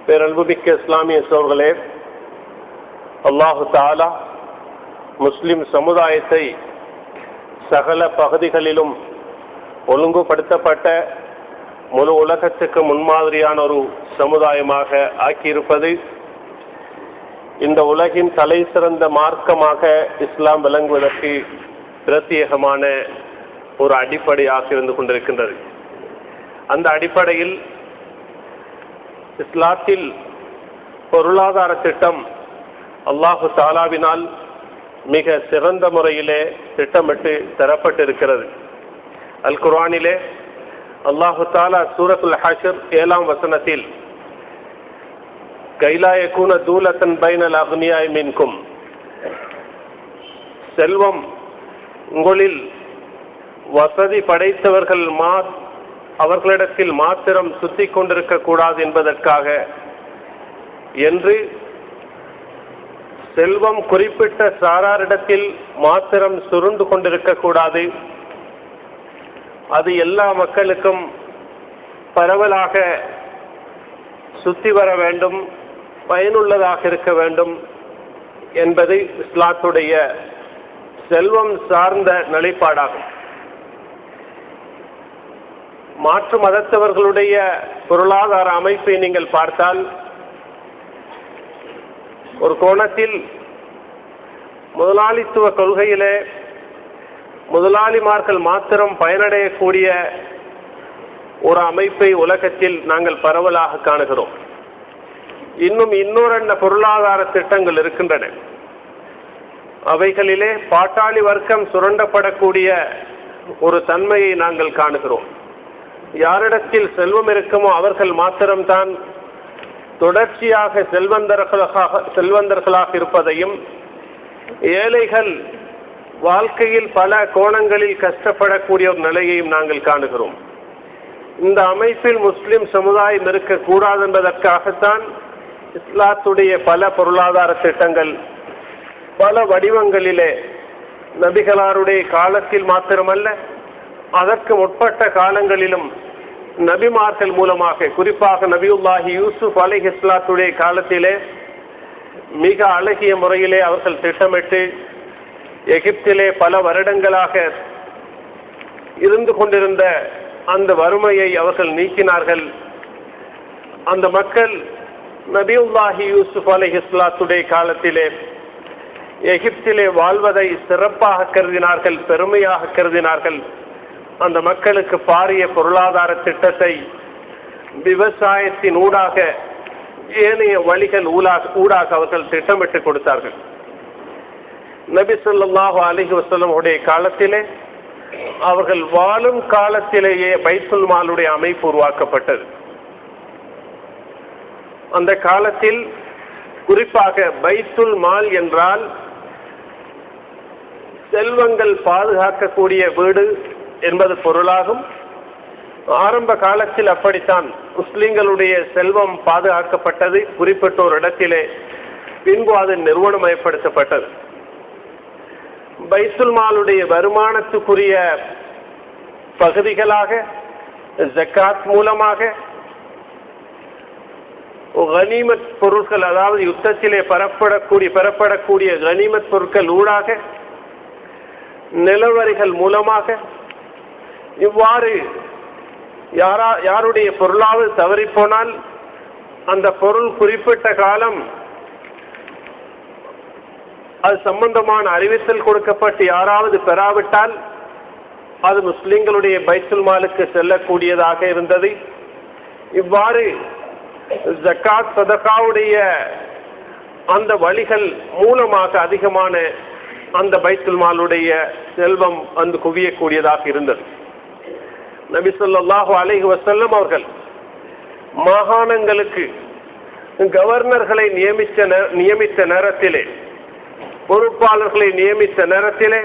பேரன்புமிக்க இஸ்லாமிய சோர்களே, அல்லாஹு தஆலா முஸ்லிம் சமுதாயத்தை சகல பகுதிகளிலும் ஒழுங்குபடுத்தப்பட்ட முழு உலகத்துக்கு முன்மாதிரியான ஒரு சமுதாயமாக ஆக்கியிருப்பது இந்த உலகின் தலை சிறந்த மார்க்கமாக இஸ்லாம் விளங்குவதற்கு பிரத்யேகமான ஒரு அடிப்படையாக இருந்து கொண்டிருக்கின்றது. அந்த அடிப்படையில் இஸ்லாத்தில் பொருளாதார திட்டம் அல்லாஹு தஆலாவினால் மிக சிறந்த முறையிலே திட்டமிட்டு தரப்பட்டிருக்கிறது. அல் குர்ஆனிலே அல்லாஹு தஆலா சூரத்துல் ஹஷ்ர் 7ஆம் வசனத்தில் கைலா யகூன தூலத்தன் பைனல் அக்னியாய் மின்கும், செல்வம் உங்களில் வசதி படைத்தவர்கள் அவர்களிடத்தில் மாத்திரம் சுத்தி கொண்டிருக்க கூடாது என்பதற்காக என்று செல்வம் குறிப்பிட்ட சாராரிடத்தில் மாத்திரம் சுருண்டு கொண்டிருக்க கூடாது, அது எல்லா மக்களுக்கும் பரவலாக சுத்தி வர வேண்டும், பயனுள்ளதாக இருக்க வேண்டும் என்பது இஸ்லாத்துடைய செல்வம் சார்ந்த நிலைப்பாடாகும். மாற்று மதத்தவர்களுடைய பொருளாதார அமைப்பை நீங்கள் பார்த்தால் ஒரு கோணத்தில் முதலாளித்துவ கொள்கையிலே முதலாளிமார்கள் மாத்திரம் பயனடையக்கூடிய ஒரு அமைப்பை உலகத்தில் நாங்கள் பரவலாக காணுகிறோம். இன்னொரு பொருளாதார திட்டங்கள் இருக்கின்றன. அவைகளிலே பாட்டாளி வர்க்கம் சுரண்டப்படக்கூடிய ஒரு தன்மையை நாங்கள் காணுகிறோம். யாரிடத்தில் செல்வம் இருக்குமோ அவர்கள் மாத்திரம்தான் தொடர்ச்சியாக செல்வந்தர்களாக இருப்பதையும், ஏழைகள் வாழ்க்கையில் பல கோணங்களில் கஷ்டப்படக்கூடிய ஒரு நிலையையும் நாங்கள் காணுகிறோம். இந்த அமைப்பில் முஸ்லிம் சமுதாயம் இருக்கக்கூடாது என்பதற்காகத்தான் இஸ்லாத்துடைய பல பொருளாதார திட்டங்கள் பல வடிவங்களிலே நபிகளாருடைய காலத்தில் மாத்திரமல்ல, அதற்கு முற்பட்ட காலங்களிலும் நபிமார்கள் மூலமாக, குறிப்பாக நபியுல்லாஹி யூசுப் அலைஹிஸ்ஸலாத்துடைய காலத்திலே மிக அழகிய முறையிலே அவர்கள் திட்டமிட்டு எகிப்திலே பல வருடங்களாக இருந்து கொண்டிருந்த அந்த வறுமையை அவர்கள் நீக்கினார்கள். அந்த மக்கள் நபியுல்லாஹி யூசுப் அலைஹிஸ்ஸலாத்துடைய காலத்திலே எகிப்திலே வாழ்வதை சிறப்பாக கருதினார்கள், பெருமையாக கருதினார்கள். அந்த மக்களுக்கு பாரிய பொருளாதார திட்டத்தை விவசாயத்தின் ஊடாக, ஏனைய வழிகள் ஊடாக அவர்கள் திட்டமிட்டு கொடுத்தார்கள். நபி ஸல்லல்லாஹு அலைஹி வஸல்லம் உடைய காலத்திலே, அவர்கள் வாழும் காலத்திலேயே பைத்துல் மாலுடைய அமைப்பு உருவாக்கப்பட்டது. அந்த காலத்தில் குறிப்பாக பைத்துல் மால் என்றால் செல்வங்கள் பாதுகாக்கக்கூடிய வீடு என்பது பொருளாகும். ஆரம்ப காலத்தில் அப்படித்தான் முஸ்லிம்களுடைய செல்வம் பாதுகாக்கப்பட்டது குறிப்பிட்ட ஒரு இடத்திலே. பின்பு அது நிறுவனமயப்படுத்தப்பட்டது. பைத்துல் மாலுடைய வருமானத்துக்குரிய பகுதிகளாக ஜக்காத் மூலமாக, கனிமத் பொருட்கள், அதாவது யுத்தத்திலே பெறப்படக்கூடிய கனிமத் பொருட்கள் ஊடாக, நிலவரிகள் மூலமாக, இவ்வாறு யாருடைய பொருளாவது தவறிப்போனால் அந்த பொருள் குறிப்பிட்ட காலம் அது சம்பந்தமான அறிவித்தல் கொடுக்கப்பட்டு யாராவது பெறாவிட்டால் அது முஸ்லிம்களுடைய பைத்துல் மாலுக்கு செல்லக்கூடியதாக இருந்தது. இவ்வாறு ஜக்காத் சதகாவுடைய அந்த வழிகள் மூலமாக அதிகமான அந்த பைத்துல் மாலுடைய செல்வம் வந்து குவியக்கூடியதாக இருந்தது. நபி ஸல்லல்லாஹு அலைஹி வஸல்லம் அவர்கள் மாகாணங்களுக்கு கவர்னர்களை நியமித்த நேரத்திலே, பொறுப்பாளர்களை நியமித்த நேரத்திலே,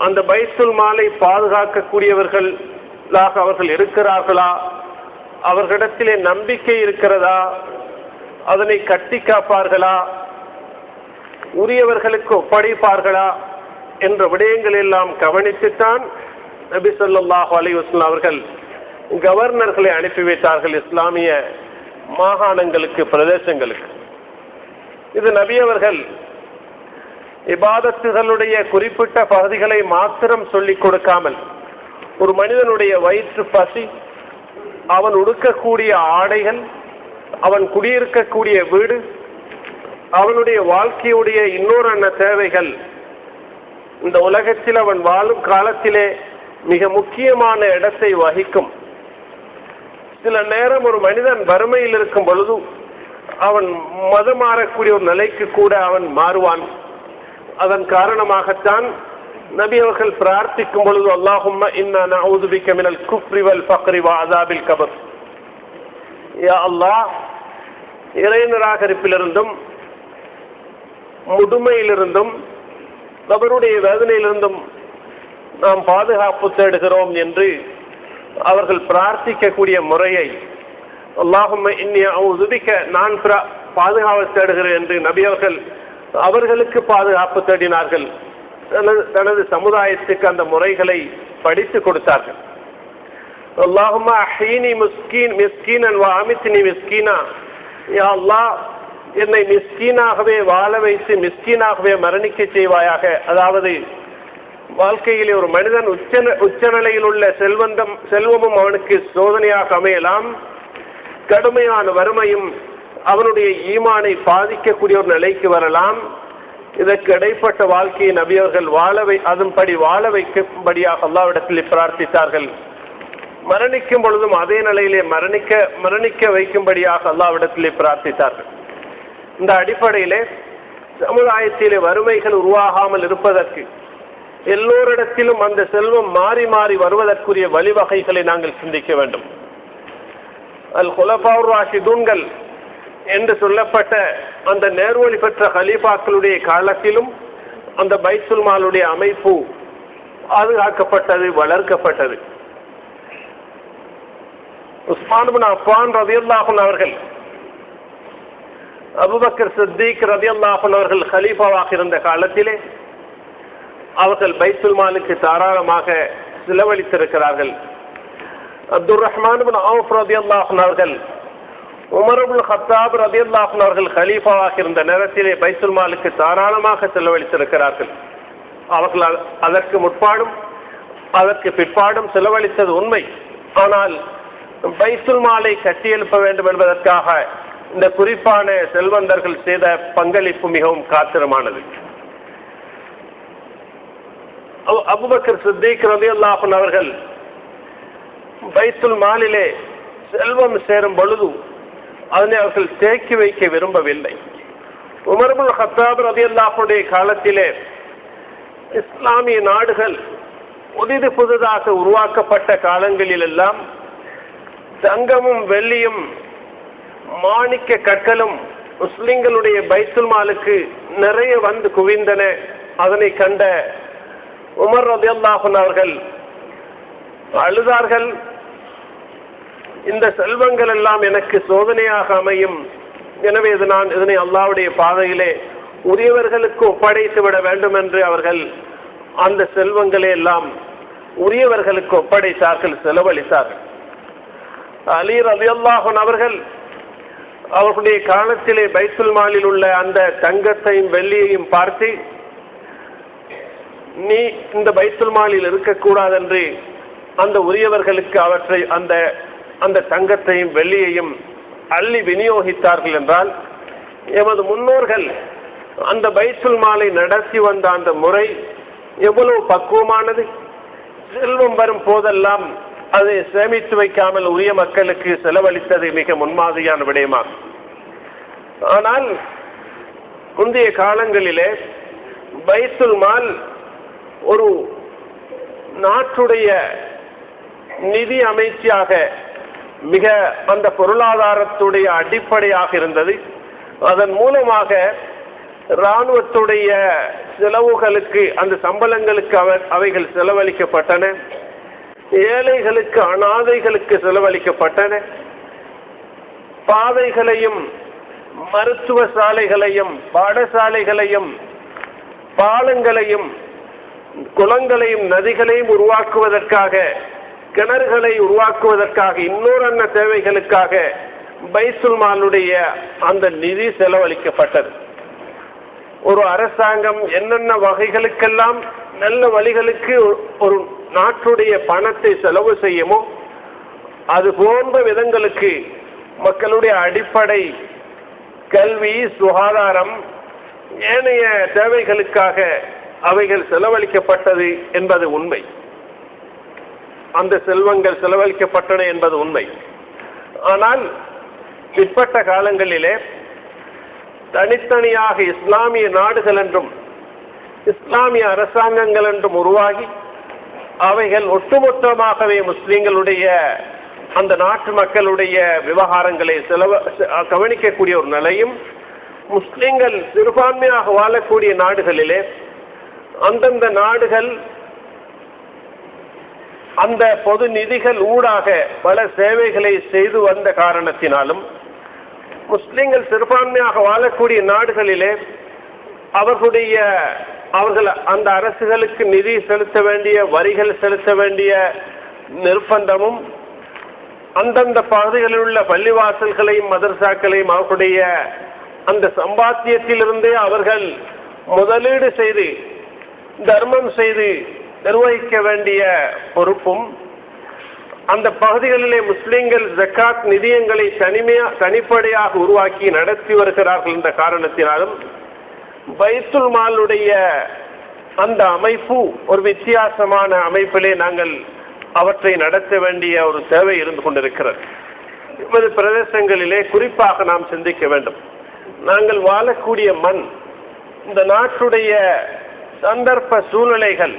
அந்த பைத்துல் மாலை பாதுகாக்கக்கூடியவர்களாக அவர்கள் இருக்கிறார்களா, அவர்களிடத்திலே நம்பிக்கை இருக்கிறதா, அதனை கட்டி காப்பார்களா, உரியவர்களுக்கு ஒப்படைப்பார்களா என்ற விடயங்கள் எல்லாம் கவனித்துத்தான் நபி ஸல்லல்லாஹு அலைஹி வஸல்லம் அவர்கள் கவர்னர்களை அனுப்பி வைத்தார்கள் இஸ்லாமிய மாகாணங்களுக்கு, பிரதேசங்களுக்கு. இது நபி அவர்கள் இபாதத்துகளுடைய குறிப்பிட்ட பகுதிகளை மாத்திரம் சொல்லிக் கொடுக்காமல், ஒரு மனிதனுடைய வயிற்று பசி, அவன் உடுக்கக்கூடிய ஆடைகள், அவன் குடியிருக்கக்கூடிய வீடு, அவனுடைய வாழ்க்கையுடைய இன்னொரு தேவைகள் இந்த உலகத்தில் அவன் வாழும் காலத்திலே மிக முக்கியமான இடத்தை வகிக்கும். சில நேரம் ஒரு மனிதன் வறுமையில் இருக்கும் பொழுது அவன் மதம் மாறக்கூடிய ஒரு நிலைக்கு கூட அவன் மாறுவான். அதன் காரணமாகத்தான் நபி அவர்கள் பிரார்த்திக்கும் பொழுது அல்லாஹும்ம இன்னா நஊது பிக மினல் குஃப்ரி வல் ஃபக்ரி வ அஸாபில் கபர், யா அல்லாஹ், இறை நிராகரிப்பிலிருந்தும் முதுமையிலிருந்தும் கபருடைய வேதனையிலிருந்தும் நாம் பாதுகாப்பு தேடுகிறோம் என்று அவர்கள் பிரார்த்திக்கக்கூடிய முறையை அல்லாஹும்ம இன்னி அஊது பிக, நான் பாதுகாப்பு தேடுகிறேன் என்று நபி அவர்கள் அவர்களுக்கு பாதுகாப்பு தேடினார்கள். தனது சமுதாயத்துக்கு அந்த முறைகளை படித்து கொடுத்தார்கள். அல்லாஹும்ம அஹ்யினி மிஸ்கீனன் வ அமித்னி மிஸ்கீனா, யா அல்லாஹ், என்னை மிஸ்கீனாகவே வாழ வைத்து மிஸ்கீனாகவே மரணிக்க செய்வாயாக. அதாவது வாழ்க்கையிலே ஒரு மனிதன் உச்ச நிலையில் உள்ள செல்வமும் அவனுக்கு சோதனையாக அமையலாம், கடுமையான வறுமையும் அவனுடைய ஈமானை பாதிக்கக்கூடிய ஒரு நிலைக்கு வரலாம். இதற்கு இடைப்பட்ட வாழ்க்கையை நபி அவர்கள் அதன்படி வாழ வைக்கும்படியாக அல்லாஹ்விடத்தில் பிரார்த்தித்தார்கள். மரணிக்கும் பொழுதும் அதே நிலையிலே மரணிக்க வைக்கும்படியாக அல்லாஹ்விடத்தில் பிரார்த்தித்தார்கள். இந்த அடிப்படையிலே சமுதாயத்திலே வறுமைகள் உருவாகாமல் இருப்பதற்கு, எல்லோரிடத்திலும் அந்த செல்வம் மாறி மாறி வருவதற்குரிய வழிவகைகளை நாங்கள் சிந்திக்க வேண்டும். அல் குலஃபாஉர் ராஷிதூன்கள் என்று சொல்லப்பட்ட அந்த நேர்வழி பெற்ற கலீஃபாக்களுடைய காலத்திலும் அந்த பைத்துல் மாலுடைய அமைப்பு பாதுகாக்கப்பட்டது, வளர்க்கப்பட்டது. உஸ்மான் பின் அஃபான் ரலியல்லாஹு அன்ஹு அவர்கள், அபூபக்கர் சித்தீக் ரலியல்லாஹு அன்ஹு அவர்கள் கலீஃபாவாக இருந்த காலத்திலே அவர்கள் பைத்துல் மாலுக்கு தாராளமாக செலவழித்திருக்கிறார்கள். அப்துர் ரஹ்மான் பின் அவுஃப் ரலியல்லாஹு அன்ஹு அவர்கள், உமர் இப்னு கத்தாப் ரலியல்லாஹு அன்ஹு அவர்கள் கலீஃபாவாக இருந்த நேரத்திலே பைத்துல் மாலுக்கு தாராளமாக செலவழித்திருக்கிறார்கள். அவர்கள் அதற்கு முற்பாடும் அதற்கு பிற்பாடும் செலவழித்தது உண்மை. ஆனால் பைத்துல் மாலை கட்டியெழுப்ப வேண்டும் என்பதற்காக இந்த குறிப்பான செல்வந்தர்கள் செய்த பங்களிப்பு மிகவும் காத்திரமானது. அபூபக்கர் சித்தீக் ரலியல்லாஹு அன்ஹு அவர்கள் பைத்துல் மாலிலே செல்வம் சேரும் பொழுது அதனை அவர்கள் தேக்கி வைக்க விரும்பவில்லை. உமர் இப்னு கத்தாப் ரலியல்லாஹு அன்ஹுடைய காலத்திலே இஸ்லாமிய நாடுகள் புதிதாக உருவாக்கப்பட்ட காலங்களில் எல்லாம் தங்கமும் வெள்ளியும் மாணிக்க கற்களும் முஸ்லிம்களுடைய பைத்துல் மாலுக்கு நிறைய வந்து குவிந்தன. அதனை கண்ட உமர் ரலியல்லாஹு அன்ஹு அவர்கள் அழுதார்கள். இந்த செல்வங்கள் எல்லாம் எனக்கு சோதனையாக அமையும், எனவே நான் இதனை அல்லாஹ்வுடைய பாதையிலே உரியவர்களுக்கு ஒப்படைத்து விட வேண்டும் என்று அவர்கள் அந்த செல்வங்களை எல்லாம் உரியவர்களுக்கு ஒப்படைத்தார்கள், செலவழித்தார்கள். அலி ரலியல்லாஹு அன்ஹு அவர்கள் அவர்களுடைய காலத்திலே பைத்துல் மாலில் உள்ள அந்த தங்கத்தையும் வெள்ளியையும் பார்த்து, நீ இந்த பைத்துல் மாலில் இருக்கக்கூடாது என்று அந்த உரியவர்களுக்கு அவற்றை அந்த தங்கத்தையும் வெள்ளியையும் அள்ளி விநியோகித்தார்கள். என்றால் எமது முன்னோர்கள் அந்த பைத்துல் மாலை நடத்தி வந்த அந்த முறை எவ்வளவு பக்குவமானது. செல்வம் வரும் போதெல்லாம் அதை சேமித்து வைக்காமல் உரிய மக்களுக்கு செலவழித்தது மிக முன்மாதிரியான விடயமாகும். ஆனால் முந்தைய காலங்களிலே பைத்துல் மால் ஒரு நாட்டுடைய நிதி அமைச்சியாக மிக அந்த பொருளாதாரத்துடைய அடிப்படையாக இருந்தது. அதன் மூலமாக இராணுவத்துடைய செலவுகளுக்கு, அந்த சம்பளங்களுக்கு அவைகள் செலவழிக்கப்பட்டன. ஏழைகளுக்கு, அனாதைகளுக்கு செலவழிக்கப்பட்டன. பாதைகளையும் மருத்துவ சாலைகளையும் பாடசாலைகளையும் பாலங்களையும் குளங்களையும் நதிகளையும் உருவாக்குவதற்காக, கிணறுகளை உருவாக்குவதற்காக, இன்னொரு தேவைகளுக்காக பைத்துல் மாலுடைய அந்த நிதி செலவழிக்கப்பட்டது. ஒரு அரசாங்கம் என்னென்ன வகைகளுக்கெல்லாம் நல்ல வழிகளுக்கு ஒரு நாட்டுடைய பணத்தை செலவு செய்யுமோ அது போன்ற விதங்களுக்கு மக்களுடைய அடிப்படை கல்வி, சுகாதாரம், ஏனைய தேவைகளுக்காக அவைகள் செலவழிக்கப்பட்டது என்பது உண்மை. அந்த செல்வங்கள் செலவழிக்கப்பட்டன என்பது உண்மை. ஆனால் பிற்பட்ட காலங்களிலே தனித்தனியாக இஸ்லாமிய நாடுகள் என்றும் இஸ்லாமிய அரசாங்கங்கள் என்றும் உருவாகி அவைகள் ஒட்டுமொத்தமாகவே முஸ்லிம்களுடைய அந்த நாட்டு மக்களுடைய விவகாரங்களை கவனிக்கக்கூடிய ஒரு நிலையும், முஸ்லிம்கள் சிறுபான்மையாக வாழக்கூடிய நாடுகளிலே அந்தந்த நாடுகள் அந்த பொது நிதிகள் ஊடாக பல சேவைகளை செய்து வந்த காரணத்தினாலும், முஸ்லிம்கள் சிறுபான்மையாக வாழக்கூடிய நாடுகளிலே அவர்கள் அந்த அரசுகளுக்கு நிதி செலுத்த வேண்டிய, வரிகள் செலுத்த வேண்டிய நிர்பந்தமும், அந்தந்த பகுதிகளில் உள்ள பள்ளிவாசல்களையும் மதரசாக்களையும் அவர்களுடைய அந்த சம்பாத்தியத்திலிருந்தே அவர்கள் முதலீடு செய்து தர்மம் செய்து நிர்வகிக்க வேண்டிய பொறுப்பும், அந்த பகுதிகளிலே முஸ்லிம்கள் ஜக்காத் நிதியங்களை தனிப்படையாக உருவாக்கி நடத்தி வருகிறார்கள் என்ற காரணத்தினாலும் பைத்துல் மாலுடைய அந்த அமைப்பு ஒரு வித்தியாசமான அமைப்பிலே நாங்கள் அவற்றை நடத்த வேண்டிய ஒரு தேவை இருந்து கொண்டிருக்கிறது. இப்போது பிரதேசங்களிலே குறிப்பாக நாம் சிந்திக்க வேண்டும். நாங்கள் வாழக்கூடிய மண், இந்த நாட்டுடைய சந்தர்ப்ப சூழ்நிலைகள்,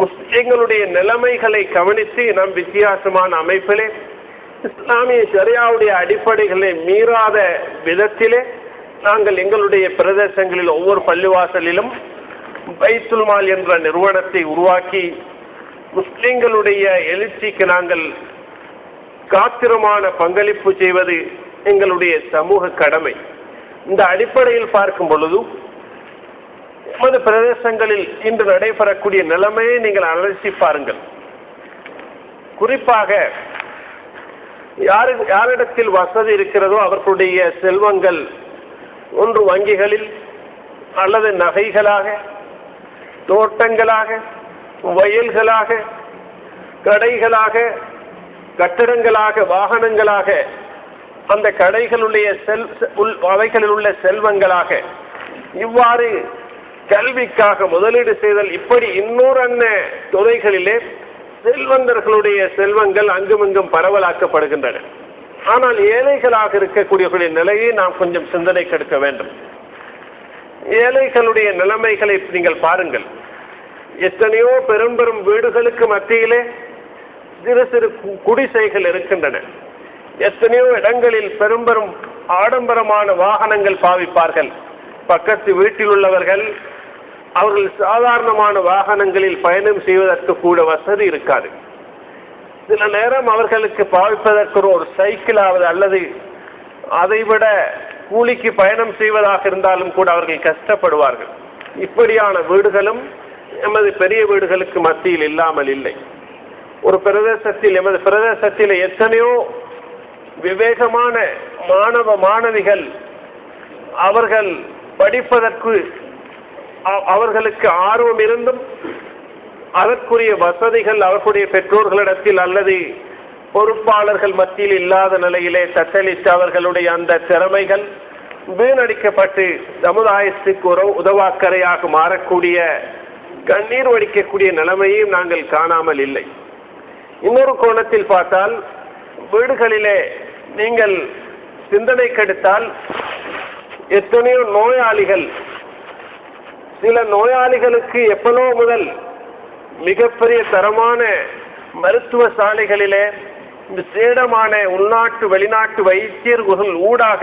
முஸ்லிம்களுடைய நிலைமைகளை கவனித்து நாம் வித்தியாசமான அமைப்பிலே இஸ்லாமிய ஷரியாவுடைய அடிப்படைகளை மீறாத விதத்திலே நாங்கள் எங்களுடைய பிரதேசங்களில் ஒவ்வொரு பள்ளிவாசலிலும் பைத்துல் மால் என்ற நிறுவனத்தை உருவாக்கி முஸ்லிம்களுடைய எழுச்சிக்கு நாங்கள் காத்திரமான பங்களிப்பு செய்வது எங்களுடைய சமூக கடமை. இந்த அடிப்படையில் பார்க்கும் பொழுது நமது பிரதேசங்களில் இன்று நடைபெறக்கூடிய நிலைமையை நீங்கள் அலசி பாருங்கள். குறிப்பாக யாரிடத்தில் வசதி இருக்கிறதோ அவர்களுடைய செல்வங்கள் ஒன்று வங்கிகளில் அல்லது நகைகளாக, தோட்டங்களாக, வயல்களாக, கடைகளாக, கட்டிடங்களாக, வாகனங்களாக, அந்த கடைகளுடைய அவைகளில் உள்ள செல்வங்களாக, இவ்வாறு கல்விக்காக முதலீடு செய்தல், இப்படி இன்னொரு துறைகளிலே செல்வந்தர்களுடைய செல்வங்கள் அங்குமிங்கும் பரவலாக்கப்படுகின்றன. ஆனால் ஏழைகளாக இருக்கக்கூடிய நிலையை நாம் கொஞ்சம் சிந்தனைக்கு எடுக்க வேண்டும். ஏழைகளுடைய நிலைமைகளை நீங்கள் பாருங்கள். எத்தனையோ பெரும் பெரும் வீடுகளுக்கு மத்தியிலே சிறு சிறு குடிசைகள் இருக்கின்றன. எத்தனையோ இடங்களில் பெரும் பெரும் ஆடம்பரமான வாகனங்கள் பாவிப்பார்கள். பக்கத்து வீட்டில் உள்ளவர்கள் அவர்கள் சாதாரணமான வாகனங்களில் பயணம் செய்வதற்கு கூட வசதி இருக்காது. சில நேரம் அவர்களுக்கு பாவிப்பதற்கு ஒரு சைக்கிளாவது அல்லது அதைவிட கூலிக்கு பயணம் செய்வதாக இருந்தாலும் கூட அவர்கள் கஷ்டப்படுவார்கள். இப்படியான வீடுகளும் எமது பெரிய வீடுகளுக்கு மத்தியில் இல்லாமல் இல்லை. ஒரு பிரதேசத்தில், எமது பிரதேசத்தில் எத்தனையோ விவேகமான மாணவ மாணவிகள் அவர்கள் படிப்பதற்கு அவர்களுக்கு ஆர்வம் இருந்தும் அதற்குரிய வசதிகள் அவர்களுடைய பெற்றோர்களிடத்தில் அல்லது பொறுப்பாளர்கள் மத்தியில் இல்லாத நிலையிலே தத்தளித்து அவர்களுடைய அந்த திறமைகள் வீணடிக்கப்பட்டு சமுதாயத்துக்கு ஒரு உதவாக்கரையாக மாறக்கூடிய, கண்ணீர் வடிக்கக்கூடிய நிலைமையும் நாங்கள் காணாமல் இல்லை. இன்னொரு கோணத்தில் பார்த்தால், வீடுகளிலே நீங்கள் சிந்தனை கெடுத்தால் எத்தனையோ நோயாளிகள், சில நோயாளிகளுக்கு எப்பனோ முதல் மிகப்பெரிய தரமான மருத்துவ சாலைகளிலே விசேடமான உள்நாட்டு வெளிநாட்டு வைத்தியர்கள் ஊடாக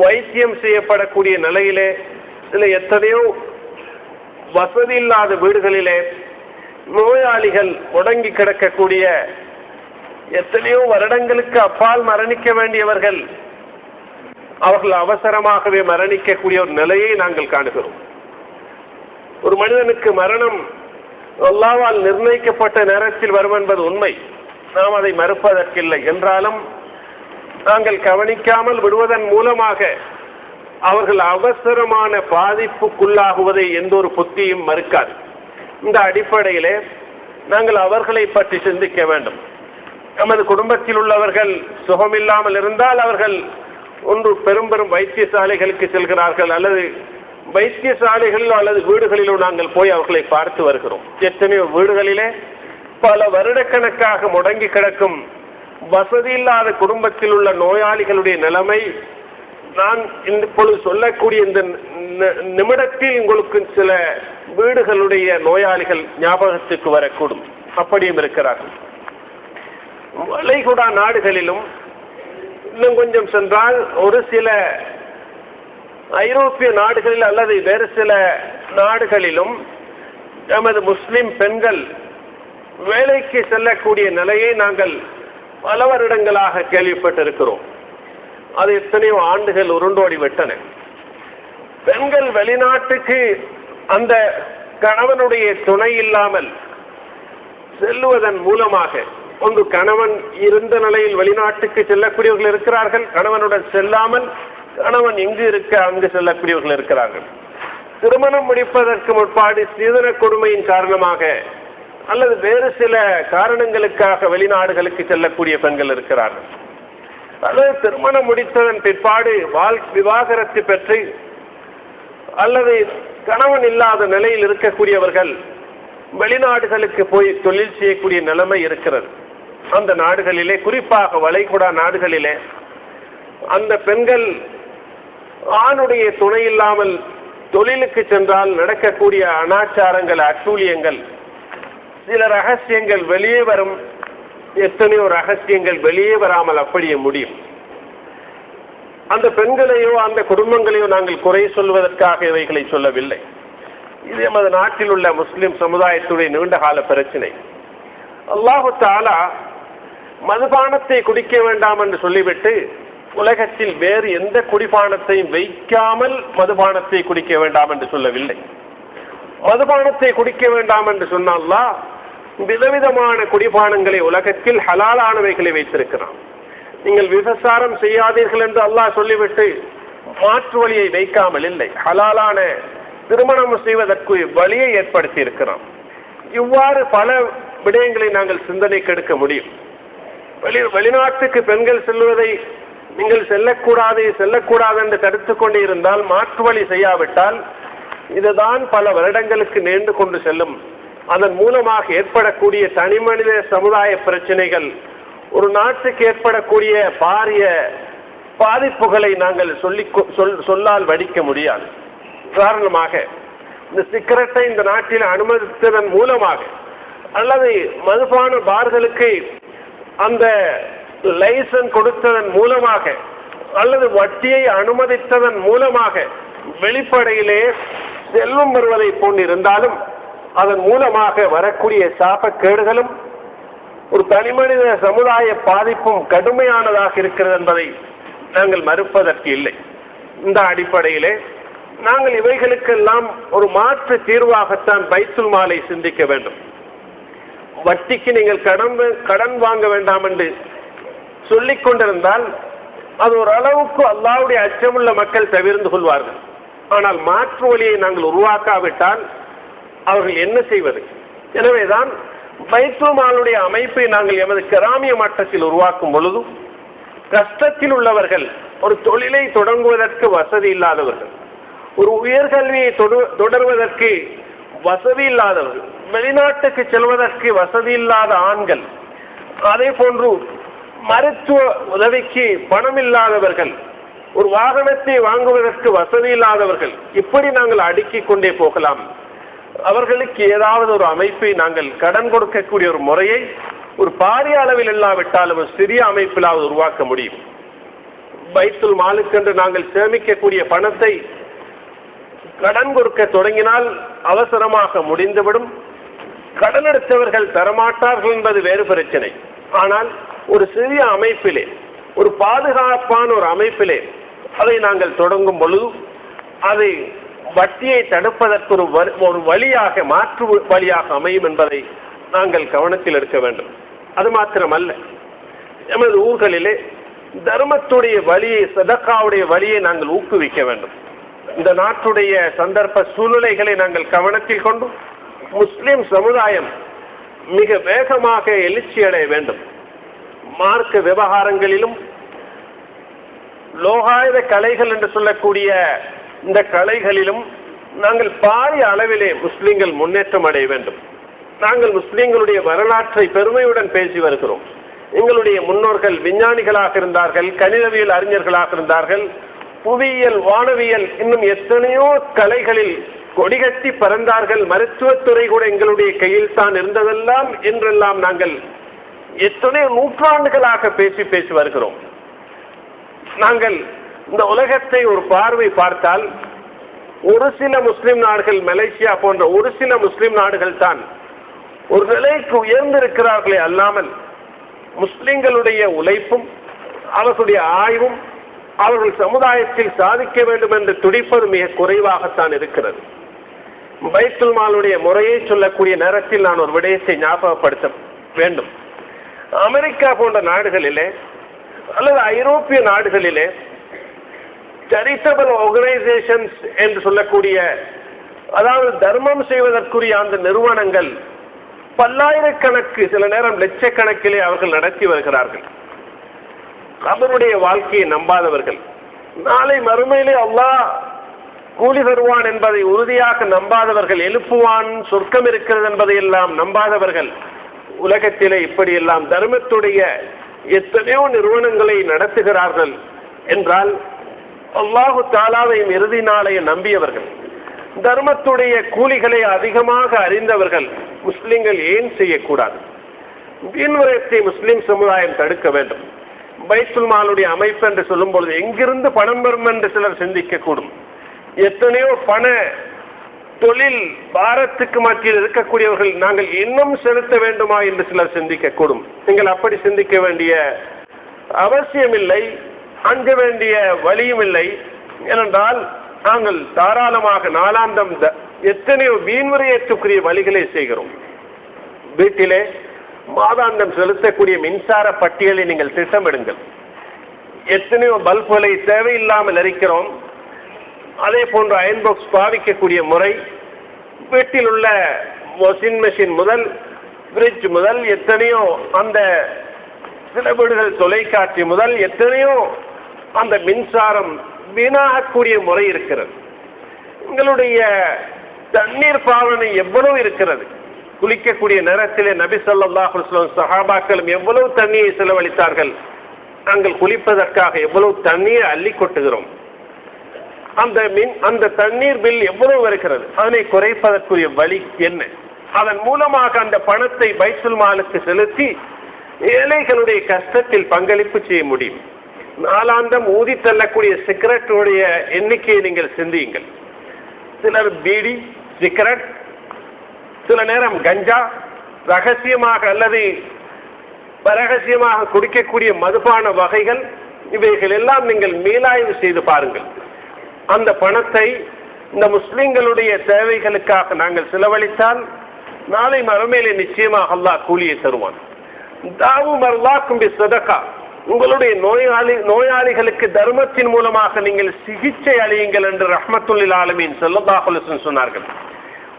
வைத்தியம் செய்யப்படக்கூடிய நிலையிலே, சில எத்தனையோ வசதி இல்லாத வீடுகளிலே நோயாளிகள் முடங்கி கிடக்கக்கூடிய, எத்தனையோ வருடங்களுக்கு அப்பால் மரணிக்க வேண்டியவர்கள் அவர்கள் அவசரமாகவே மரணிக்கக்கூடிய ஒரு நிலையை நாங்கள் காணுகிறோம். ஒரு மனிதனுக்கு மரணம் அல்லாஹ்வால் நிர்ணயிக்கப்பட்ட நேரத்தில் வரும் என்பது உண்மை, நாம் அதை மறுப்பதற்கில்லை. என்றாலும் நாங்கள் கவனிக்காமல் விடுவதன் மூலமாக அவர்கள் அவசரமான பாதிப்புக்குள்ளாகுவதை எந்த ஒரு புத்தியும் மறுக்காது. இந்த அடிப்படையிலே நாங்கள் அவர்களை பற்றி சிந்திக்க வேண்டும். நமது குடும்பத்தில் உள்ளவர்கள் சுகமில்லாமல் இருந்தால் அவர்கள் ஒன்று பெரும் பெரும் வைத்தியசாலைகளுக்கு செல்கிறார்கள், அல்லது வைத்தியசாலைகளிலோ அல்லது வீடுகளிலோ நாங்கள் போய் அவர்களை பார்த்து வருகிறோம். எத்தனையோ வீடுகளிலே பல வருடக்கணக்காக முடங்கி கிடக்கும் வசதி இல்லாத குடும்பத்தில் உள்ள நோயாளிகளுடைய நிலைமை நான் இப்பொழுது சொல்லக்கூடிய இந்த நிமிடத்தில் உங்களுக்கு சில வீடுகளுடைய நோயாளிகள் ஞாபகத்துக்கு வரக்கூடும். அப்படியும் இருக்கிறார்கள். வளைகுடா நாடுகளிலும் இன்னும் கொஞ்சம் சென்றால் ஒரு சில ஐரோப்பிய நாடுகளில் அல்லது வேறு சில நாடுகளிலும் நமது முஸ்லிம் பெண்கள் வேலைக்கு செல்லக்கூடிய நிலையை நாங்கள் பல வருடங்களாக கேள்விப்பட்டிருக்கிறோம். அது எத்தனையோ ஆண்டுகள் உருண்டோடி விட்டன. பெண்கள் வெளிநாட்டுக்கு அந்த கணவனுடைய துணை இல்லாமல் செல்லுவதன் மூலமாக ஒன்று கணவன் இருந்த நிலையில் வெளிநாட்டுக்கு செல்லக்கூடியவர்கள் இருக்கிறார்கள், கணவனுடன் செல்லாமல் கணவன் இங்கு இருக்க அங்கு செல்லக்கூடியவர்கள் இருக்கிறார்கள். திருமணம் முடிப்பதற்கு முற்பாடு சீதன கொடுமையின் காரணமாக அல்லது வேறு சில காரணங்களுக்காக வெளிநாடுகளுக்கு செல்லக்கூடிய பெண்கள் இருக்கிறார்கள். அல்லது திருமணம் முடித்ததன் பிற்பாடு விவாகரத்து பெற்று அல்லது கணவன் இல்லாத நிலையில் இருக்கக்கூடியவர்கள் வெளிநாடுகளுக்கு போய் தொழில் செய்யக்கூடிய நிலைமை இருக்கிறது. அந்த நாடுகளிலே, குறிப்பாக வளைகுடா நாடுகளிலே, அந்த பெண்கள் ஆணுடைய துணை இல்லாமல் தொழிலுக்கு சென்றால் நடக்கக்கூடிய அனாச்சாரங்கள், அட்டூழியங்கள், சில ரகசியங்கள் வெளியே வரும். எத்தனையோ ரகசியங்கள் வெளியே வராமல் அப்படியே முடியும். அந்த பெண்களையோ அந்த குடும்பங்களையோ நாங்கள் குறை சொல்வதற்காக இவைகளை சொல்லவில்லை. இது நமது நாட்டில் உள்ள முஸ்லிம் சமுதாயத்துடைய நீண்டகால பிரச்சனை. அல்லாஹு தஆலா மதுபானத்தை குடிக்க வேண்டாம் என்று சொல்லிவிட்டு உலகத்தில் வேறு எந்த குடிபானத்தையும் வைக்காமல் மதுபானத்தை குடிக்க வேண்டாம் என்று சொல்லவில்லை. மதுபானத்தை குடிக்க வேண்டாம் என்று சொன்னால் விதவிதமான குடிபானங்களை உலகத்தில் ஹலாலானவைகளை வைத்திருக்கிறான். நீங்கள் விபசாரம் செய்யாதீர்கள் என்று அல்லாஹ் சொல்லிவிட்டு மாற்று வழியை வைக்காமல் இல்லை, ஹலாலான திருமணம் செய்வதற்கு வழியை ஏற்படுத்தி இருக்கிறான். இவ்வாறு பல விடயங்களை நாங்கள் சிந்தனைக்கு எடுக்க முடியும். வெளிநாட்டுக்கு பெண்கள் செல்வதை நீங்கள் செல்லக்கூடாது என்று தடுத்து கொண்டு இருந்தால், மாற்று வழி செய்யாவிட்டால் இதுதான் பல வருடங்களுக்கு நீண்டு கொண்டு செல்லும். அதன் மூலமாக ஏற்படக்கூடிய தனிமனித சமுதாய பிரச்சனைகள், ஒரு நாட்டுக்கு ஏற்படக்கூடிய பாரிய பாதிப்புகளை நாங்கள் சொல்லால் வடிக்க முடியாது. உதாரணமாக, இந்த சிகரெட்டை இந்த நாட்டில் அனுமதித்ததன் மூலமாக அல்லது மதுபான பார்களுக்கு அந்த லைசன்ஸ் கொடுத்ததன் மூலமாக அல்லது வட்டியை அனுமதித்ததன் மூலமாக வெளிப்படையிலே செல்வம் வருவதை போன்றிருந்தாலும் அதன் மூலமாக வரக்கூடிய சாபக்கேடுகளும் ஒரு தனிமனித சமுதாய பாதிப்பும் கடுமையானதாக இருக்கிறது என்பதை நாங்கள் மறுப்பதற்கு இல்லை. இந்த அடிப்படையிலே நாங்கள் இவைகளுக்கெல்லாம் ஒரு மாற்று தீர்வாகத்தான் பைத்துல் மாலை சிந்திக்க வேண்டும். வட்டிக்கு நீங்கள் கடன் வாங்க வேண்டாம் என்று சொல்லிக் கொண்டிருந்தால் அது ஒரு அளவுக்கு அல்லாஹ்வுடைய அச்சமுள்ள மக்கள் தவிர்ந்து கொள்வார்கள். ஆனால் மாற்று வழியை நாங்கள் உருவாக்காவிட்டால் அவர்கள் என்ன செய்வது? எனவேதான் பைத்துல் மாலுடைய அமைப்பை நாங்கள் எமது கிராமிய மட்டத்தில் உருவாக்கும் பொழுது கஷ்டத்தில் உள்ளவர்கள், ஒரு தொழிலை தொடங்குவதற்கு வசதி இல்லாதவர்கள், ஒரு உயர்கல்வியை தொடர்வதற்கு வசதி இல்லாதவர்கள், வெளிநாட்டுக்கு செல்வதற்கு வசதி இல்லாத ஆண்கள், அதே போன்று மருத்துவ உதவிக்கு பணம் இல்லாதவர்கள், ஒரு வாகனத்தை வாங்குவதற்கு வசதி இல்லாதவர்கள், இப்படி நாங்கள் அடுக்கிக் கொண்டே போகலாம். அவர்களுக்கு ஏதாவது ஒரு அமைப்பை நாங்கள் கடன் கொடுக்கக்கூடிய ஒரு முறையை ஒரு பாரிய அளவில் இல்லாவிட்டாலும் ஒரு சிறிய அமைப்பிலாவது உருவாக்க முடியும். பைத்துல் மாலுக்கென்று நாங்கள் சேமிக்கக்கூடிய பணத்தை கடன் கொடுக்க தொடங்கினால் அவசரமாக முடிந்துவிடும். கடன் எடுத்தவர்கள் தரமாட்டார்கள் என்பது வேறு பிரச்சனை. ஆனால் ஒரு சிறிய அமைப்பிலே, ஒரு பாதுகாப்பான ஒரு அமைப்பிலே அதை நாங்கள் தொடங்கும் பொழுது அதை வட்டியை தடுப்பதற்கு ஒரு வழியாக, மாற்று வழியாக அமையும் என்பதை நாங்கள் கவனத்தில் எடுக்க வேண்டும். அது மாத்திரமல்ல, எமது ஊர்களிலே தர்மத்துடைய வழியை, சதக்காவுடைய வழியை நாங்கள் ஊக்குவிக்க வேண்டும். இந்த நாட்டுடைய சந்தர்ப்ப சூழ்நிலைகளை நாங்கள் கவனத்தில் கொண்டு முஸ்லிம் சமுதாயம் மிக வேகமாக எழுச்சி அடைய வேண்டும். மார்க்க விவகாரங்களிலும் லோகாயுத கலைகள் என்று சொல்லக்கூடிய இந்த கலைகளிலும் நாங்கள் பாரிய அளவிலே முஸ்லிம்கள் முன்னேற்றம் அடைய வேண்டும். நாங்கள் முஸ்லிம்களுடைய வரலாற்றை பெருமையுடன் பேசி வருகிறோம். எங்களுடைய முன்னோர்கள் விஞ்ஞானிகளாக இருந்தார்கள், கணிதவியல் அறிஞர்களாக இருந்தார்கள், புவியியல், வானவியல், இன்னும் எத்தனையோ கலைகளில் கொடிகட்டி பறந்தார்கள். மருத்துவத்துறை கூட எங்களுடைய கையில் தான் இருந்ததெல்லாம் என்றெல்லாம் நாங்கள் எத்தனையோ நூற்றாண்டுகளாக பேசி வருகிறோம். நாங்கள் இந்த உலகத்தை ஒரு பார்வை பார்த்தால் ஒரு சில முஸ்லிம் நாடுகள், மலேசியா போன்ற ஒரு சில முஸ்லிம் நாடுகள் தான் ஒரு நிலைக்கு உயர்ந்திருக்கிறார்களே அல்லாமல் முஸ்லிம்களுடைய உழைப்பும் அவர்களுடைய ஆய்வும் அவர்கள் சமுதாயத்தில் சாதிக்க வேண்டும் என்று துடிப்பது மிக குறைவாகத்தான் இருக்கிறது. பைத்துல் மாலுடைய முறையை சொல்லக்கூடிய நேரத்தில் நான் ஒரு விடயத்தை ஞாபகப்படுத்த வேண்டும். அமெரிக்கா போன்ற நாடுகளிலே அல்லது ஐரோப்பிய நாடுகளிலே சேரிட்டபிள் ஆர்கனைசேஷன்ஸ் என்று சொல்லக்கூடிய, அதாவது தர்மம் செய்வதற்குரிய அந்த நிறுவனங்கள் பல்லாயிரக்கணக்கு, சில நேரம் லட்சக்கணக்கிலே அவர்கள் நடத்தி வருகிறார்கள். அவருடைய வாழ்க்கையை நம்பாதவர்கள், நாளை மறுமையிலே அல்லாஹ் கூலி தருவான் என்பதை உறுதியாக நம்பாதவர்கள், எழுப்புவான், சொர்க்கம் இருக்கிறது என்பதை எல்லாம் நம்பாதவர்கள் உலகத்திலே இப்படியெல்லாம் தர்மத்துடைய எத்தனையோ நிறுவனங்களை நடத்துகிறார்கள் என்றால் அல்லாஹு தாலாவையும் இறுதி நாளையும் நம்பியவர்கள், தர்மத்துடைய கூலிகளை அதிகமாக அறிந்தவர்கள் முஸ்லிம்கள் ஏன் செய்யக்கூடாது? வீண்விரயத்தை முஸ்லிம் சமுதாயம் தடுக்க வேண்டும். பைத்துல் மாலுடைய அமைப்பு என்று சொல்லும் பொழுது எங்கிருந்து பணம் வரும் என்று சிலர் சிந்திக்கக்கூடும். எத்தனையோ பண தொழில் பாரத்துக்கு மத்தியில் இருக்கக்கூடியவர்கள் நாங்கள் இன்னும் செலுத்த வேண்டுமா என்று சிலர் சிந்திக்கக்கூடும். நீங்கள் அப்படி சிந்திக்க வேண்டிய அவசியமில்லை, அஞ்ச வேண்டிய வழியும் இல்லை. ஏனென்றால் நாங்கள் தாராளமாக நாளாந்தம் எத்தனையோ வீண்விரயத்துக்குரிய வழிகளை செய்கிறோம். வீட்டிலே மாதாந்தம் செலுத்தக்கூடிய மின்சார பட்டியலை நீங்கள் திட்டமிடுங்கள். எத்தனையோ பல்புகளை தேவையில்லாமல் எரிக்கிறோம். அதே போன்று அயன் பாக்ஸ் பாவிக்கக்கூடிய முறை, வீட்டில் உள்ள வாஷிங் மெஷின் முதல் ஃப்ரிட்ஜ் முதல் எத்தனையோ, அந்த சில வீடுகள் தொலைக்காட்சி முதல் எத்தனையோ அந்த மின்சாரம் வீணாகக்கூடிய முறை இருக்கிறது. எங்களுடைய தண்ணீர் பாவனை எவ்வளவு இருக்கிறது. குளிக்கக்கூடிய நேரத்திலே நபி ஸல்லல்லாஹு அலைஹி வஸல்லம் சஹாபாக்களும் எவ்வளவு தண்ணியை செலவழித்தார்கள். நாங்கள் குளிப்பதற்காக எவ்வளவு தண்ணீரை அள்ளி கொட்டுகிறோம். அந்த தண்ணீர் பில் எவ்வளவு வருகிறது. அதனை குறைப்பதற்குரிய வழி என்ன? அதன் மூலமாக அந்த பணத்தை பைத்துல் மாலுக்கு செலுத்தி ஏழைகளுடைய கஷ்டத்தில் பங்களிப்பு செய்ய முடியும். நாளாந்தம் ஊதி தள்ளக்கூடிய சிகரெட்டுடைய எண்ணிக்கையை நீங்கள் சிந்தியுங்கள். சிலர் பீடி, சிகரெட், சில நேரம் கஞ்சா, ரகசியமாக அல்லது பரகசியமாக குடிக்கக்கூடிய மதுபான வகைகள், இவைகள் எல்லாம் நீங்கள் மீளாய்வு செய்து பாருங்கள். அந்த பணத்தை இந்த முஸ்லிம்களுடைய தேவைகளுக்காக நாங்கள் செலவழித்தால் நாளை மறுமையிலே நிச்சயமாக அல்லாஹ் கூலியை தருவான். தாவு மர்லாக்கும் பி சதகா, உங்களுடைய நோயாளிகளுக்கு தர்மத்தின் மூலமாக நீங்கள் சிகிச்சை அளியுங்கள் என்று ரஹ்மத்துல் ஆலமீன் ஸல்லல்லாஹு அலைஹி வஸல்லம் சொன்னார்கள்.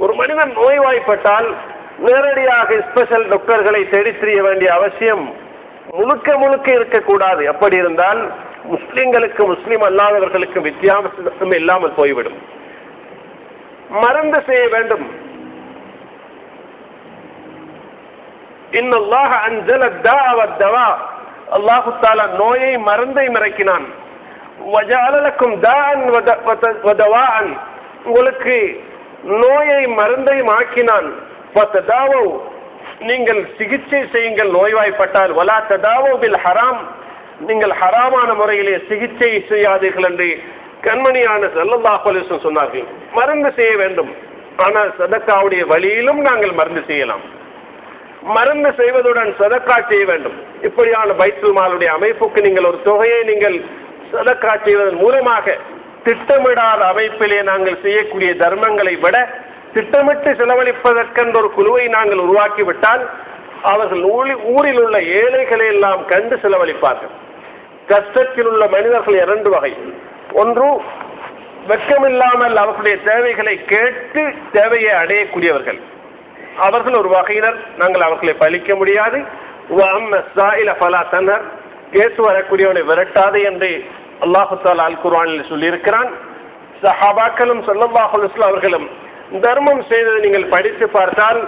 ஒரு மனிதன் நோய்வாய்ப்பட்டால் நேரடியாக ஸ்பெஷல் டாக்டர்களை தேடித் திரிய வேண்டிய அவசியம் முழுக்க இருக்கக்கூடாது. அப்படி இருந்தால் முஸ்லிம்களுக்கு முஸ்லிம் அல்லாதவர்களுக்கு வித்தியாசம் இல்லாமல் போய்விடும். மருந்து செய்ய வேண்டும். இன்னல்லாஹ அன்ஸல அத்-தா வத்-தவா, அல்லாஹு தஆலா நோயை மருந்தை இறக்கினான். வஜஅல லக்கும் தாஅன் வதவாஅன், உங்களுக்கு நோயை மருந்தையும் ஆக்கினான். ஃபததாவு, நீங்கள் சிகிச்சை செய்யுங்கள் நோய்வாய்ப்பட்டால். வலா ததாவு பில் ஹராம், நீங்கள் ஹராமான முறையிலே சிகிச்சை செய்யாதீர்கள் என்று கண்மணியான ஸல்லல்லாஹு அலைஹி வஸல்லம் சொன்னார்கள். மருந்து செய்ய வேண்டும், ஆனால் சதக்காவுடைய வழியிலும் நாங்கள் மருந்து செய்யலாம். மருந்து செய்வதுடன் சதக்கா செய்ய வேண்டும். இப்படியான பைத்துல் மாலுடைய அமைப்புக்கு நீங்கள் ஒரு தொகையை நீங்கள் சதக்கா செய்வதன் மூலமாக திட்டமிடாத அமைப்பிலே நாங்கள் செய்யக்கூடிய தர்மங்களை விட திட்டமிட்டு செலவழிப்பதற்கென்ற ஒரு குழுவை நாங்கள் உருவாக்கிவிட்டால் அவர்கள் ஊரில் உள்ள ஏழைகளை எல்லாம் கண்டு செலவழிப்பார்கள். கஷ்டத்தில் உள்ள மனிதர்கள் இரண்டு வகை. ஒன்று, வெட்கமில்லாமல் அவர்களுடைய தேவைகளை கேட்டு தேவையை அடையக்கூடியவர்கள், அவர்கள் ஒரு வகையினர். நாங்கள் அவர்களை பழிக்க முடியாது. கேட்டு வரக்கூடியவனை விரட்டாது என்று அல்லாஹு தஆலா அல் குர்ஆனில் சொல்லியிருக்கிறான். சஹாபாக்களும் ஸல்லல்லாஹு அலைஹி வஸல்லம் அவர்களும் தர்மம் செய்ததை நீங்கள் படித்து பார்த்தால்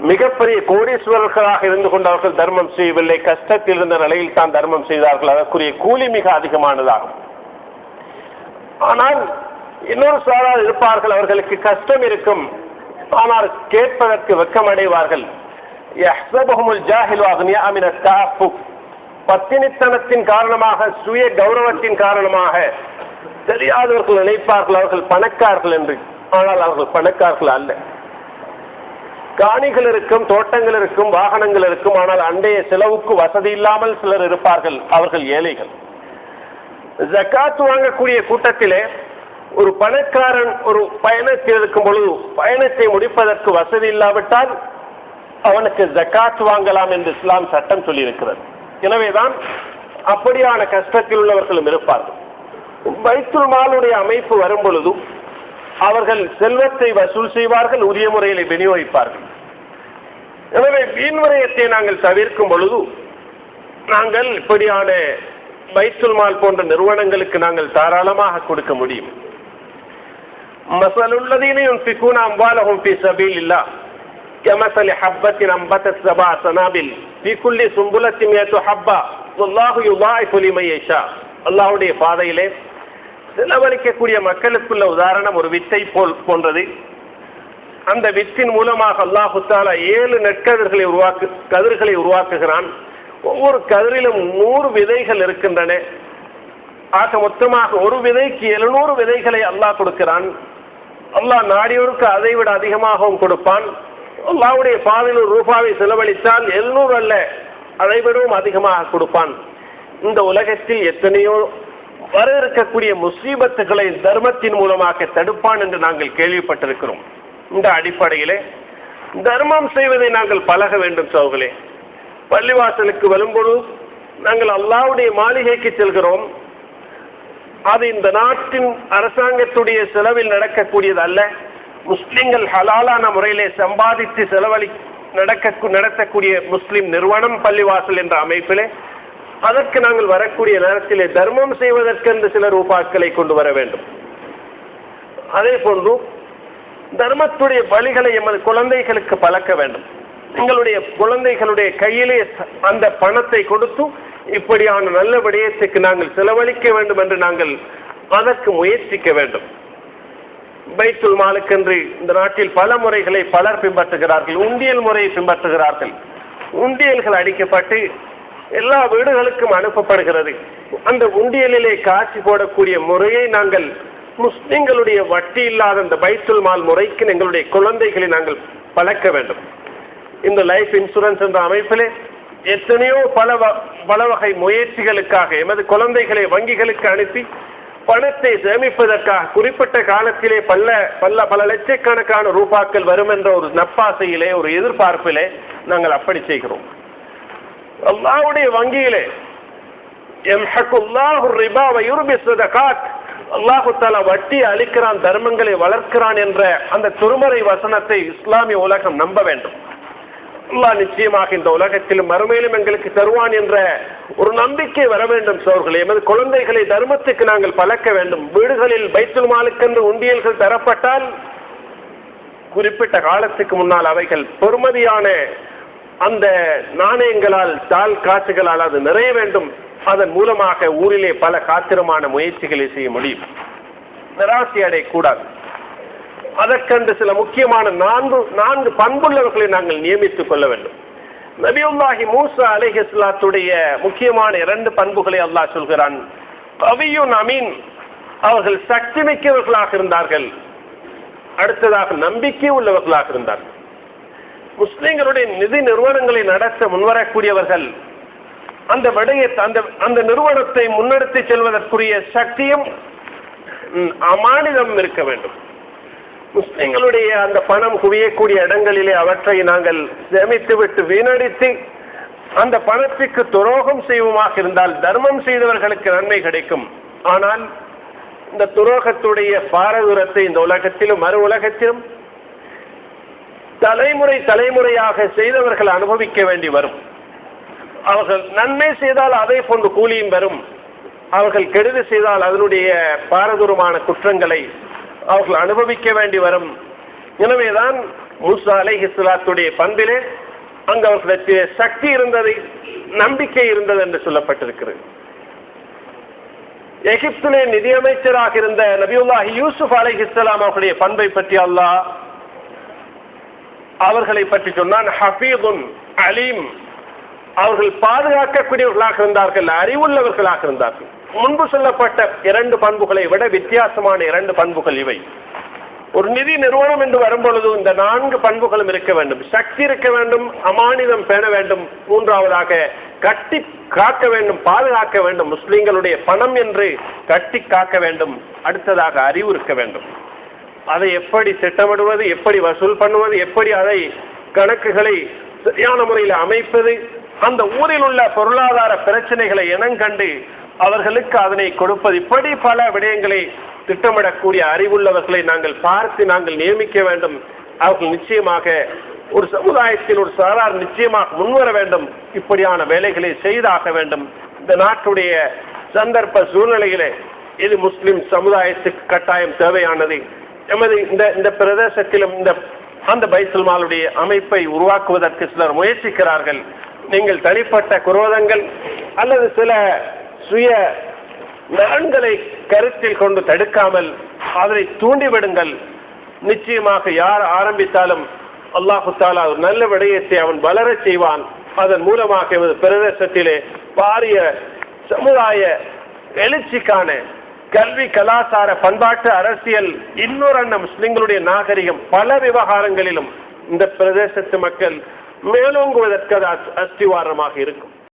மிகப்பெரிய கோடீஸ்வரர்களாக இருந்து கொண்டு அவர்கள் தர்மம் செய்யவில்லை. கஷ்டத்தில் இருந்த நிலையில் தான் தர்மம் செய்தார்கள். அதற்குரிய கூலி மிக அதிகமானதாகும். ஆனால் இன்னொரு சாரார் இருப்பார்கள், அவர்களுக்கு கஷ்டம் இருக்கும், ஆனால் கேட்பதற்கு வெட்கமடைவார்கள். பத்தினித்தனத்தின் காரணமாக, சுய கௌரவத்தின் காரணமாக தெரியாதவர்கள் நினைப்பார்கள் அவர்கள் பணக்காரர்கள் என்று. ஆனால் அவர்கள் பணக்காரர்கள் அல்ல. காணிகள் இருக்கும், தோட்டங்கள் இருக்கும், வாகனங்கள் இருக்கும், ஆனால் அண்டைய செலவுக்கு வசதி இல்லாமல் சிலர் இருப்பார்கள், அவர்கள் ஏழைகள். ஜகாத் வாங்கக்கூடிய கூட்டத்திலே ஒரு பணக்காரன் ஒரு பயணத்தில் இருக்கும் பொழுது பயணத்தை முடிப்பதற்கு வசதி இல்லாவிட்டால் அவனுக்கு ஜகாத் வாங்கலாம் என்று இஸ்லாம் சட்டம் சொல்லியிருக்கிறது. எனவேதான் அப்படியான கஷ்டத்தில் உள்ளவர்களும் இருப்பார்கள். பைத்துல் மாலுடைய அமைப்பு வரும் பொழுது அவர்கள் செல்வத்தை வசூல் செய்வார்கள், உரிய முறையில் விநியோகிப்பார்கள். எனவே வீண்விரயத்தை நாங்கள் தவிர்க்கும் பொழுது நாங்கள் இப்படியான பைத்துல் மால் போன்ற நிறுவனங்களுக்கு நாங்கள் தாராளமாக கொடுக்க முடியும். மஸலுல்லதீன யுன்ஃபிகூன அம்வாலஹும் ஃபீ ஸபீலில்லாஹ் கமஸலி ஹப்பத்தின் அம்பத்தத் ஸபஅ ஸனாபில் ஃபீ குல்லி சும்புலத்தின் மியத்து ஹப்பா வல்லாஹு யுதாயிஃபு லிமன் யஷா. அல்லாஹ்வுடைய பாதையிலே செலவழிக்கக்கூடிய மக்களுக்குள்ள உதாரணம் ஒரு வித்தை போன்றது. அந்த வித்தின் மூலமாக அல்லாஹு தஆலா 7 நெற்கதிர்களை உருவாக்குகிறான். ஒவ்வொரு கதிரிலும் 100 விதைகள் இருக்கின்றன. ஆக மொத்தமாக ஒரு விதைக்கு 700 விதைகளை அல்லாஹ் கொடுக்கிறான். அல்லாஹ் நாடியோருக்கு அதை விட அதிகமாகவும் கொடுப்பான். அல்லாஹ்வுடைய பாதையில் ரூபாவை செலவழித்தால் 700 அல்ல, அதை விடவும் அதிகமாக கொடுப்பான். இந்த உலகத்தில் எத்தனையோ வர இருக்கக்கூடிய முசீபத்துகளை தர்மத்தின் மூலமாக தடுப்பான் என்று நாங்கள் கேள்விப்பட்டிருக்கிறோம். இந்த அடிப்படையிலே தர்மம் செய்வதை நாங்கள் பழக வேண்டும் சகோதரர்களே. பள்ளிவாசலுக்கு வரும்போது நாங்கள் அல்லாஹ்வுடைய மாளிகைக்கு செல்கிறோம். அது இந்த நாட்டின் அரசாங்கத்துடைய செலவில் நடக்கக்கூடியது அல்ல. முஸ்லிம்கள் ஹலாலான முறையிலே சம்பாதித்து நடத்தக்கூடிய முஸ்லிம் நிறுவனம் பள்ளிவாசல் என்ற அமைப்பிலே அதற்கு நாங்கள் வரக்கூடிய நேரத்திலே தர்மம் செய்வதற்கென்று சில ரூபாக்களை கொண்டு வர வேண்டும். அதே போன்று தர்மத்துடைய வழிகளை எமது குழந்தைகளுக்கு பழக்க வேண்டும். எங்களுடைய குழந்தைகளுடைய கையிலே அந்த பணத்தை கொடுத்து இப்படியான நல்ல விடயத்துக்கு நாங்கள் செலவழிக்க வேண்டும் என்று நாங்கள் அதற்கு முயற்சிக்க வேண்டும். பைத்துல் மாலுக்கென்று இந்த நாட்டில் பல முறைகளை பலர் பின்பற்றுகிறார்கள். உண்டியல் முறையை பின்பற்றுகிறார்கள். உண்டியல்கள் அடிக்கப்பட்டு எல்லா வீடுகளுக்கும் அனுப்பப்படுகிறது. அந்த உண்டியலிலே காட்சி போடக்கூடிய முறையை நாங்கள் முஸ்லிம்களுடைய வட்டி இல்லாத அந்த பைத்துல் மால் முறைக்கு எங்களுடைய குழந்தைகளை நாங்கள் பழக்க வேண்டும். இந்த லைஃப் இன்சூரன்ஸ் என்ற அமைப்பிலே எத்தனையோ பல வகை முயற்சிகளுக்காக எமது குழந்தைகளை வங்கிகளுக்கு அனுப்பி பணத்தை சேமிப்பதற்காக குறிப்பிட்ட காலத்திலே பல லட்சக்கணக்கான ரூபாக்கள் வரும் என்ற ஒரு நப்பாசையிலே ஒரு எதிர்பார்ப்பிலே நாங்கள் அப்படி செய்கிறோம். அல்லாஹ்வுடைய வங்கியிலே யம்ஹகுல்லாஹு ரிபா வ யுர்பி ஸதகாத், அல்லாஹ் தஆலா வட்டி அளிக்கிறான், தர்மங்களை வளர்க்கிறான் என்ற அந்த திருமறை வசனத்தை இஸ்லாமிய உலகம் நம்ப வேண்டும். அல்லாஹ் நிச்சயமாக இந்த உலகத்திலும் மறுமையிலும் எங்களுக்கு தருவான் என்ற ஒரு நம்பிக்கை வர வேண்டும். சோர்களே, எமது குழந்தைகளை தர்மத்துக்கு நாங்கள் பழக்க வேண்டும். வீடுகளில் பைத்துல் மாலுக்கென்று உண்டியல்கள் தரப்பட்டால் குறிப்பிட்ட காலத்துக்கு முன்னால் அவைகள் பெறுமதியான அந்த நாணயங்களால் தாள் காசுகளால் அது நிறைய வேண்டும். அதன் மூலமாக ஊரிலே பல காத்திரமான முயற்சிகளை செய்ய முடியும். நிராசை அடையக்கூடாது. அதற்கென்று சில முக்கியமான நான்கு பண்புள்ளவர்களை நாங்கள் நியமித்துக் கொள்ள வேண்டும். நபியுல்லாஹி மூசா அலைஹிஸ்ஸலாத்துடைய முக்கியமான 2 பண்புகளை அல்லாஹ் சொல்கிறான். கவியுன் அமீன், அவர்கள் சக்தி மிக்கவர்களாக இருந்தார்கள். அடுத்ததாக நம்பிக்கை உள்ளவர்களாக இருந்தார்கள். முஸ்லிம்களுடைய நிதி நிறுவனங்களை நடத்த முன்வரக்கூடியவர்கள் அந்த அந்த நிறுவனத்தை முன்னெடுத்து செல்வதற்குரிய சக்தியும் அமானிதம் இருக்க வேண்டும். முஸ்லிம்களுடைய அந்த பணம் குவியக்கூடிய இடங்களிலே அவற்றை நாங்கள் சேமித்து விட்டு வீணடித்து அந்த பணத்துக்கு துரோகம் செய்வோமாக இருந்தால் தர்மம் செய்தவர்களுக்கு நன்மை கிடைக்கும். ஆனால் இந்த துரோகத்துடைய பாரதூரத்தை இந்த உலகத்திலும் மறு உலகத்திலும் தலைமுறையாக செய்தவர்கள் அனுபவிக்க வேண்டி வரும். அவர்கள் நன்மை செய்தால் அதை போன்று கூலியும் வரும். அவர்கள் கெடுதி செய்தால் அதனுடைய பாரதூரமான குற்றங்களை அவர்கள் அனுபவிக்க வேண்டி வரும். எனவேதான் மூசா அலைஹிஸ்ஸலாத்துடைய பண்பிலே அங்கு அவர்களுக்கு சக்தி இருந்தது, நம்பிக்கை இருந்தது என்று சொல்லப்பட்டிருக்கிறது. எகிப்திலே நிதியமைச்சராக இருந்த நபியுல்லாஹி யூசுப் அலைஹிஸ்ஸலாம் அவர்களுடைய பண்பை பற்றி அல்லாஹ் அவர்களை பற்றி சொன்னான். ஹஃபீதுன் அலீம், அவர்கள் பாதுகாக்கக்கூடியவர்களாக இருந்தார்கள், அறிவுள்ளவர்களாக இருந்தார்கள். முன்பு சொல்லப்பட்ட 2 பண்புகளை விட வித்தியாசமான 2 பண்புகள் இவை. ஒரு நிதி நிறுவனம் என்று வரும்பொழுது இந்த 4 பண்புகளும் இருக்க வேண்டும். சக்தி இருக்க வேண்டும், அமானிதம் பேண வேண்டும், மூன்றாவதாக கட்டி காக்க வேண்டும், பாதுகாக்க வேண்டும், முஸ்லிம்களுடைய பணம் என்று கட்டி காக்க வேண்டும், அடுத்ததாக அறிவு இருக்க வேண்டும். அதை எப்படி திட்டமிடுவது, எப்படி வசூல் பண்ணுவது, எப்படி அதை கணக்குகளை சரியான முறையில் அமைப்பது, அந்த ஊரில் உள்ள பொருளாதார பிரச்சனைகளை இனங்கண்டு அவர்களுக்கு அதனை கொடுப்பது, இப்படி பல விடயங்களை திட்டமிடக்கூடிய அறிவுள்ளவர்களை நாங்கள் நியமிக்க வேண்டும். அவர்கள் நிச்சயமாக ஒரு சமுதாயத்தில் ஒரு சாரார் நிச்சயமாக முன்வர வேண்டும். இப்படியான வேலைகளை செய்தாக வேண்டும். இந்த நாட்டுடைய சந்தர்ப்ப சூழ்நிலையிலே இது முஸ்லிம் சமுதாயத்துக்கு கட்டாயம் தேவையானது. எமது இந்த பிரதேசத்திலும் அந்த பைத்துல் மாலுடைய அமைப்பை உருவாக்குவதற்கு சிலர் முயற்சிக்கிறார்கள். நீங்கள் தனிப்பட்ட குரோதங்கள் அல்லது சில சுய நலன்களை கருத்தில் கொண்டு தடுக்காமல் அதனை தூண்டிவிடுங்கள். நிச்சயமாக யார் ஆரம்பித்தாலும் அல்லாஹு தஆலா ஒரு நல்ல விடயத்தை அவன் வளரச் செய்வான். அதன் மூலமாக பிரதேசத்திலே பாரிய சமுதாய எழுச்சிக்கான கல்வி, கலாச்சார, பண்பாட்டு, அரசியல், இன்னொரு முஸ்லிம்களுடைய நாகரிகம் பல விவகாரங்களிலும் இந்த பிரதேசத்து மக்கள் மேலோங்குவதற்கு அது அஸ்திவாரமாக இருக்கும்.